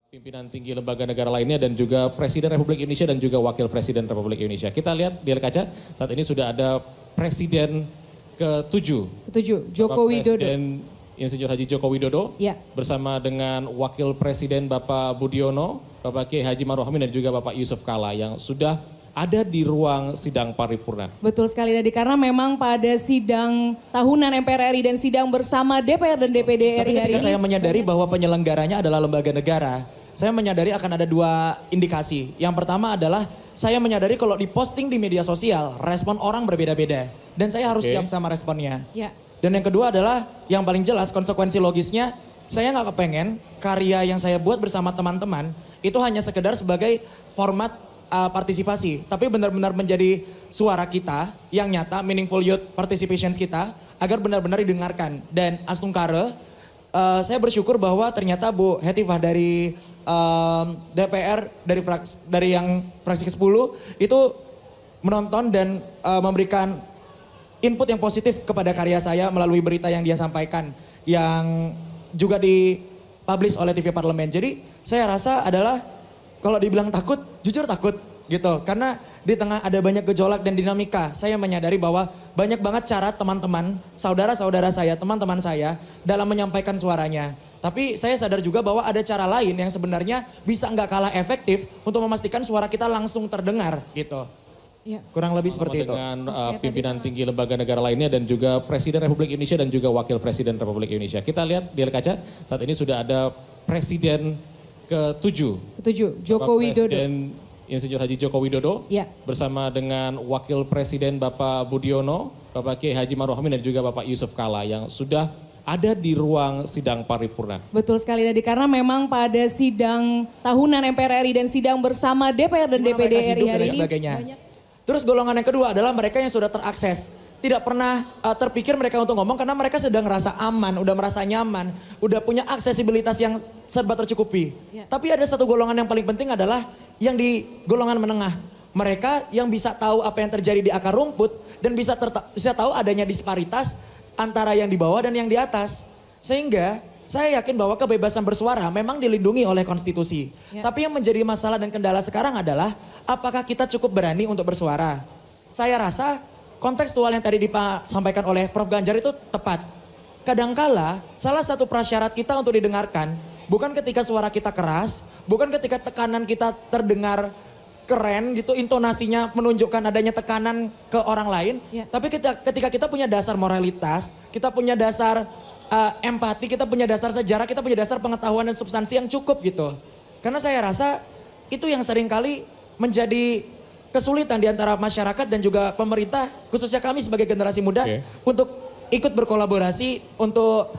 Pimpinan tinggi lembaga negara lainnya dan juga Presiden Republik Indonesia dan juga Wakil Presiden Republik Indonesia. Kita lihat di layar kaca, saat ini sudah ada Presiden ke-7. Joko Widodo. Presiden Insinyur Haji Joko Widodo Ya. bersama dengan Wakil Presiden Bapak Budiono, Bapak Kiai Haji Maruf Amin dan juga Bapak Yusuf Kalla yang sudah ada di ruang sidang paripurna. Betul sekali Dadi, karena memang pada sidang tahunan MPR RI dan sidang bersama DPR dan DPD RI Tapi hari ketika ini. saya menyadari bahwa penyelenggaranya adalah lembaga negara, saya menyadari akan ada dua indikasi. Yang pertama adalah saya menyadari kalau diposting di media sosial, respon orang berbeda-beda. Dan saya harus siap sama responnya. Ya. Dan yang kedua adalah yang paling jelas konsekuensi logisnya, saya nggak kepengen karya yang saya buat bersama teman-teman itu hanya sekedar sebagai format partisipasi. Tapi benar-benar menjadi suara kita yang nyata, meaningful youth participations kita, agar benar-benar didengarkan. Dan Astungkare, saya bersyukur bahwa ternyata Bu Hetifah dari DPR, dari yang fraksi ke-10, itu menonton dan memberikan input yang positif kepada karya saya melalui berita yang dia sampaikan, yang juga dipublish oleh TV Parlemen. Jadi saya rasa adalah kalau dibilang takut, jujur takut gitu. Karena di tengah ada banyak gejolak dan dinamika, saya menyadari bahwa banyak banget cara teman-teman, saudara-saudara saya, teman-teman saya dalam menyampaikan suaranya. Tapi saya sadar juga bahwa ada cara lain yang sebenarnya bisa nggak kalah efektif untuk memastikan suara kita langsung terdengar gitu. Ya. Kurang lebih seperti itu. Dengan pimpinan tinggi lembaga negara lainnya dan juga Presiden Republik Indonesia dan juga Wakil Presiden Republik Indonesia. Kita lihat di layar kaca, saat ini sudah ada Presiden ke-7. Joko Widodo. Presiden Insinyur Haji Joko Widodo Ya. bersama dengan Wakil Presiden Bapak Budiono, Bapak Kiai Haji Maruf Amin dan juga Bapak Yusuf Kalla yang sudah ada di ruang sidang paripurna. Betul sekali Dadi, karena memang pada sidang tahunan MPR RI dan sidang bersama DPR dan Gimana DPD mereka RI hidup hari dan ini. sebagainya. Banyak. Terus golongan yang kedua adalah mereka yang sudah terakses. Tidak pernah terpikir mereka untuk ngomong karena mereka sedang merasa aman, udah merasa nyaman, udah punya aksesibilitas yang serba tercukupi. Ya. Tapi ada satu golongan yang paling penting adalah yang di golongan menengah. Mereka yang bisa tahu apa yang terjadi di akar rumput dan bisa tahu adanya disparitas antara yang di bawah dan yang di atas. Sehingga saya yakin bahwa kebebasan bersuara memang dilindungi oleh konstitusi. Ya. Tapi yang menjadi masalah dan kendala sekarang adalah apakah kita cukup berani untuk bersuara. Saya rasa kontekstual yang tadi disampaikan oleh Prof. Ganjar itu tepat. Kadangkala salah satu prasyarat kita untuk didengarkan bukan ketika suara kita keras, bukan ketika tekanan kita terdengar keren gitu, intonasinya menunjukkan adanya tekanan ke orang lain. Ya. Tapi ketika kita punya dasar moralitas, kita punya dasar empati, kita punya dasar sejarah, kita punya dasar pengetahuan dan substansi yang cukup gitu. Karena saya rasa itu yang seringkali menjadi kesulitan di antara masyarakat dan juga pemerintah, khususnya kami sebagai generasi muda, untuk ikut berkolaborasi, untuk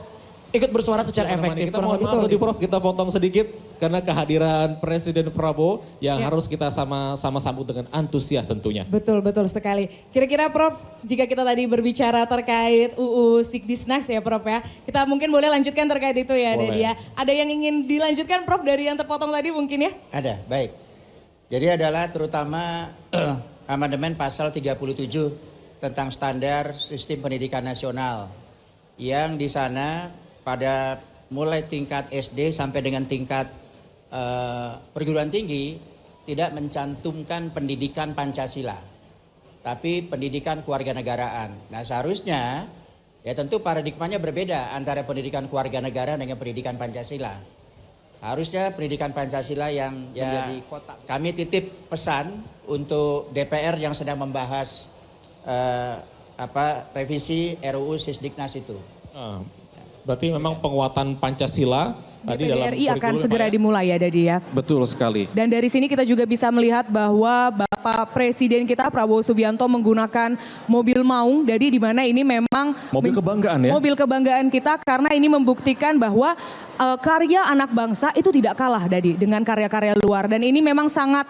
ikut bersuara secara efektif. Kita mohon maaf tadi Prof, kita potong sedikit karena kehadiran Presiden Prabowo yang Ya. harus kita sama-sama sambut dengan antusias tentunya. Betul sekali. Kira-kira Prof, jika kita tadi berbicara terkait UU Sikdisnas ya Prof ya, kita mungkin boleh lanjutkan terkait itu ya Boleh. Dadi ya. Ada yang ingin dilanjutkan Prof dari yang terpotong tadi mungkin ya? Ada, baik. Jadi adalah terutama amandemen pasal 37 tentang standar sistem pendidikan nasional. Yang di sana pada mulai tingkat SD sampai dengan tingkat perguruan tinggi tidak mencantumkan pendidikan Pancasila. Tapi pendidikan kewarganegaraan. Nah seharusnya ya tentu paradigmanya berbeda antara pendidikan kewarganegaraan dengan pendidikan Pancasila. Harusnya pendidikan Pancasila yang menjadi kotak. Kami titip pesan untuk DPR yang sedang membahas revisi RUU Sisdiknas itu. Berarti memang penguatan Pancasila tadi dalam DPR RI akan kurikulum segera ya? dimulai ya Dadi ya. Betul sekali. Dan dari sini kita juga bisa melihat bahwa Bapak Presiden kita Prabowo Subianto menggunakan mobil maung. Jadi di mana ini memang Mobil kebanggaan ya? Mobil kebanggaan kita karena ini membuktikan bahwa karya anak bangsa itu tidak kalah Dadi dengan karya-karya luar. Dan ini memang sangat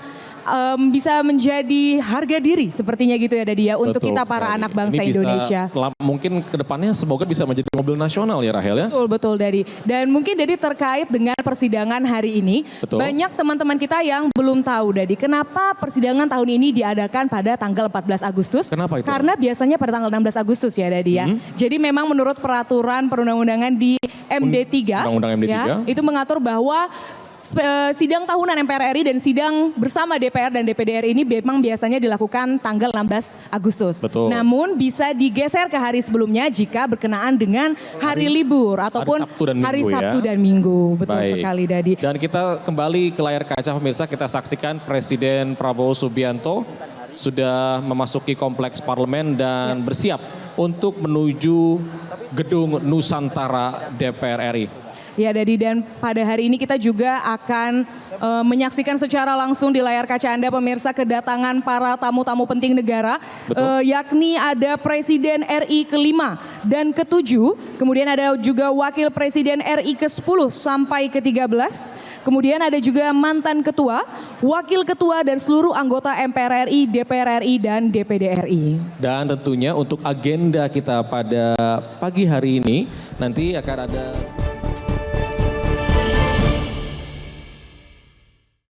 bisa menjadi harga diri sepertinya gitu ya Dadi ya untuk Betul kita para sekali. anak bangsa Ini bisa Indonesia. Mungkin kedepannya semoga bisa menjadi mobil nasional ya Rahel ya? Betul Dadi. Dan mungkin Dadi terkait dengan persidangan hari ini, Betul. banyak teman-teman kita yang belum tahu Dadi, kenapa persidangan tahun ini diadakan pada tanggal 14 Agustus? Kenapa itu? Karena biasanya pada tanggal 16 Agustus ya Dadi ya. Jadi memang menurut peraturan perundang-undangan di MD3, Undang-Undang MD3. ya, itu mengatur bahwa sidang tahunan MPR RI dan sidang bersama DPR dan DPD RI ini memang biasanya dilakukan tanggal 16 Agustus. Betul. Namun bisa digeser ke hari sebelumnya jika berkenaan dengan hari libur ataupun hari Sabtu dan Minggu. Betul Baik. sekali, Dadi. Dan kita kembali ke layar kaca pemirsa, kita saksikan Presiden Prabowo Subianto sudah memasuki kompleks parlemen dan bersiap untuk menuju gedung Nusantara DPR RI. Ya, Dadi, dan pada hari ini kita juga akan menyaksikan secara langsung di layar kaca Anda pemirsa kedatangan para tamu-tamu penting negara, yakni ada Presiden RI ke-5 dan ke-7, kemudian ada juga Wakil Presiden RI ke-10 sampai ke-13, kemudian ada juga mantan ketua, wakil ketua dan seluruh anggota MPR RI, DPR RI dan DPD RI. Dan tentunya untuk agenda kita pada pagi hari ini nanti akan ada